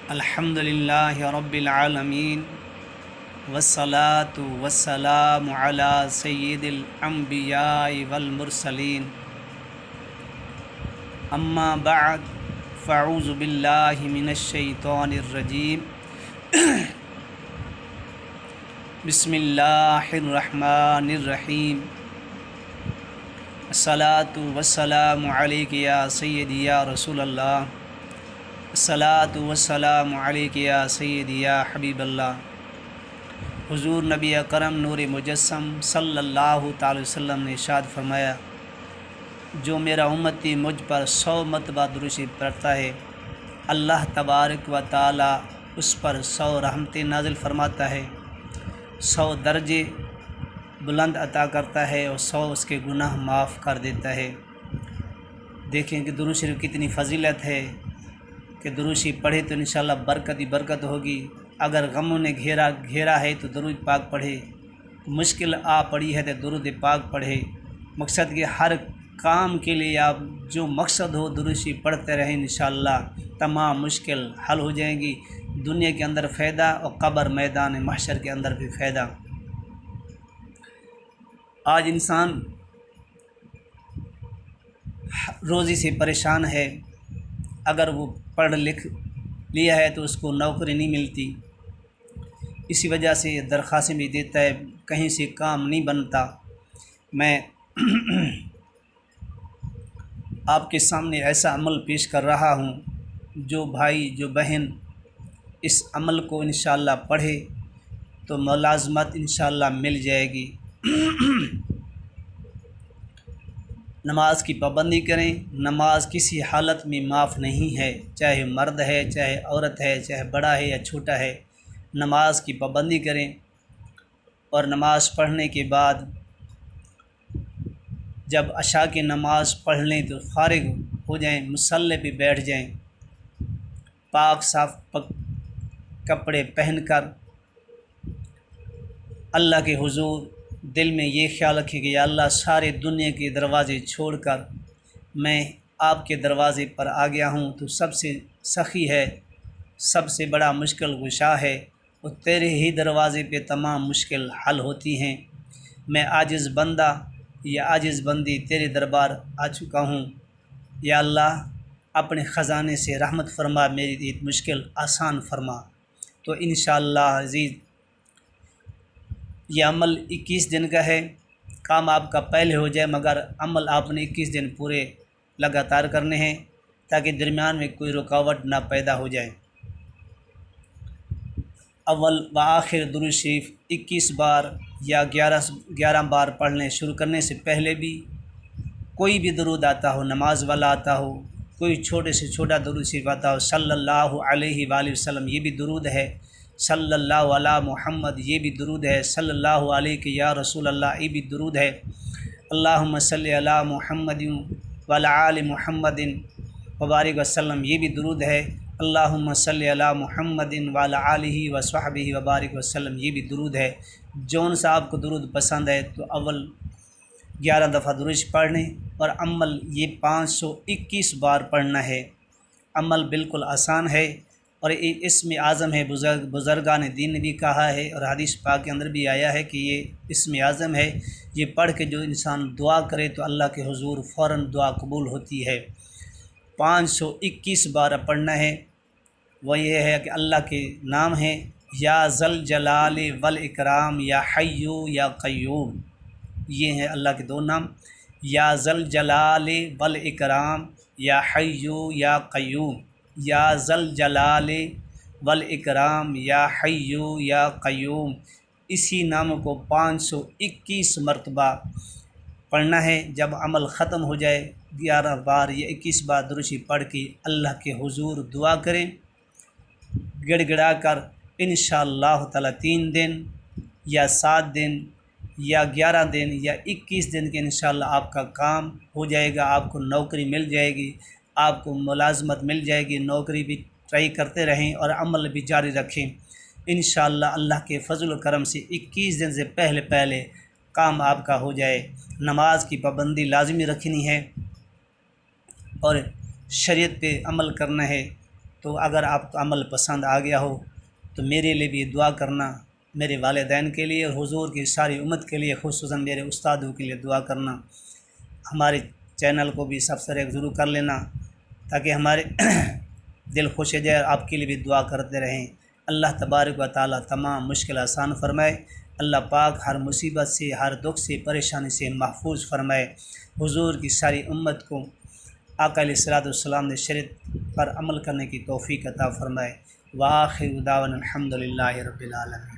الحمد للہ رب العالمین والصلاة والسلام علی سید الانبیاء والمرسلین اما بعد فاعوذ باللہ من الشیطان الرجیم بسم اللہ الرحمن الرحیم الصلاة والسلام علیک یا سیدی یا رسول اللہ الصلاۃ والسلام علیک یا سیدی یا حبیب اللہ۔ حضور نبی اکرم نور مجسم صلی اللہ تعالی وسلم نے ارشاد فرمایا، جو میرا امتی مجھ پر 100 مرتبہ درود شریف پڑھتا ہے، اللہ تبارک و تعالی اس پر 100 رحمتیں نازل فرماتا ہے، 100 درجے بلند عطا کرتا ہے اور 100 اس کے گناہ معاف کر دیتا ہے۔ دیکھیں کہ درود شریف کتنی فضیلت ہے کہ درود شریف پڑھے تو انشاءاللہ برکت ہی برکت ہوگی۔ اگر غموں نے گھیرا ہے تو درود پاک پڑھے، مشکل پڑی ہے تو درود پاک پڑھے۔ مقصد کہ ہر کام کے لیے آپ جو مقصد ہو درود شریف پڑھتے رہیں، انشاءاللہ تمام مشکل حل ہو جائیں گی۔ دنیا کے اندر فائدہ اور قبر میدان محشر کے اندر بھی فائدہ۔ آج انسان روزی سے پریشان ہے، اگر وہ پڑھ لکھ لیا ہے تو اس کو نوکری نہیں ملتی، اسی وجہ سے درخواستیں بھی دیتا ہے، کہیں سے کام نہیں بنتا۔ میں آپ کے سامنے ایسا عمل پیش کر رہا ہوں، جو بھائی جو بہن اس عمل کو انشاءاللہ پڑھے تو ملازمت انشاءاللہ مل جائے گی۔ نماز کی پابندی کریں۔ نماز کسی حالت میں معاف نہیں ہے، چاہے مرد ہے، چاہے عورت ہے، چاہے بڑا ہے یا چھوٹا ہے، نماز کی پابندی کریں۔ اور نماز پڑھنے کے بعد جب عشاء کی نماز پڑھ لیں تو فارغ ہو جائیں، مصلی پہ بیٹھ جائیں، پاک صاف کپڑے پہن کر اللہ کے حضور دل میں یہ خیال رکھے کہ یا اللہ، سارے دنیا کے دروازے چھوڑ کر میں آپ کے دروازے پر آ گیا ہوں، تو سب سے سخی ہے، سب سے بڑا مشکل کشا ہے، اور تیرے ہی دروازے پہ تمام مشکل حل ہوتی ہیں۔ میں عاجز بندہ یا عاجز بندی تیرے دربار آ چکا ہوں، یا اللہ اپنے خزانے سے رحمت فرما، میری یہ مشکل آسان فرما۔ تو انشاءاللہ عزیز یہ عمل 21 دن کا ہے، کام آپ کا پہلے ہو جائے، مگر عمل آپ نے 21 دن پورے لگاتار کرنے ہیں تاکہ درمیان میں کوئی رکاوٹ نہ پیدا ہو جائے۔ اول و آخر درود شریف 21 بار یا 11 بار پڑھنے شروع کرنے سے پہلے بھی کوئی بھی درود آتا ہو، نماز والا آتا ہو، کوئی چھوٹے سے چھوٹا درود شریف آتا ہو، صلی اللہ علیہ وآلہ وسلم یہ بھی درود ہے، صلی اللہ علی محمد یہ بھی درود ہے، صلی اللہ علیہ یا رسول اللہ یہ بھی درود ہے، اللہم صلی علی محمد وعلی آل محمد وبارک وسلم یہ بھی درود ہے، اللہم صلی علی محمد وعلی آلہ وصحبہ وبارک وسلم یہ بھی درود ہے۔ جون سا آپ کو درود پسند ہے تو اول 11 دفعہ درود پڑھنے، اور عمل یہ 521 بار پڑھنا ہے۔ عمل بالکل آسان ہے اور یہ اسم اعظم ہے، بزرگان دین نے بھی کہا ہے اور حدیث پاک کے اندر بھی آیا ہے کہ یہ اسم اعظم ہے، یہ پڑھ کے جو انسان دعا کرے تو اللہ کے حضور فوراً دعا قبول ہوتی ہے۔ 521 بار پڑھنا ہے، وہ یہ ہے کہ اللہ کے نام ہیں، یا ذل جلال والاکرام، یا حی یا قیوم، یہ ہیں اللہ کے دو نام، یا ذل جلال والاکرام، یا حی یا قیوم، یا ذل جلال والاکرام، یا حی یا قیوم۔ اسی نام کو 521 مرتبہ پڑھنا ہے۔ جب عمل ختم ہو جائے 11 بار یا 21 بار درود شریف پڑھ کے اللہ کے حضور دعا کریں گڑ گڑا کر، انشاءاللہ تعالی 3 دن یا 7 دن یا 11 دن یا 21 دن کے انشاءاللہ آپ کا کام ہو جائے گا، آپ کو نوکری مل جائے گی، آپ کو ملازمت مل جائے گی۔ نوکری بھی ٹرائی کرتے رہیں اور عمل بھی جاری رکھیں، انشاءاللہ اللہ کے فضل و کرم سے 21 دن سے پہلے کام آپ کا ہو جائے۔ نماز کی پابندی لازمی رکھنی ہے اور شریعت پہ عمل کرنا ہے۔ تو اگر آپ کو عمل پسند آ گیا ہو تو میرے لیے بھی دعا کرنا، میرے والدین کے لیے اور حضور کی ساری امت کے لیے، خصوصاً میرے استادوں کے لیے دعا کرنا۔ ہمارے چینل کو بھی سبسکرائب ضرور کر لینا تاکہ ہمارے دل خوش ہو جائے، آپ کے لیے بھی دعا کرتے رہیں۔ اللہ تبارک و تعالیٰ تمام مشکل آسان فرمائے۔ اللہ پاک ہر مصیبت سے، ہر دکھ سے، پریشانی سے محفوظ فرمائے۔ حضور کی ساری امت کو آقا علیہ الصلوۃ والسلام نے شریعت پر عمل کرنے کی توفیق عطا فرمائے۔ وآخر دعوانا الحمد للہ رب العالمین۔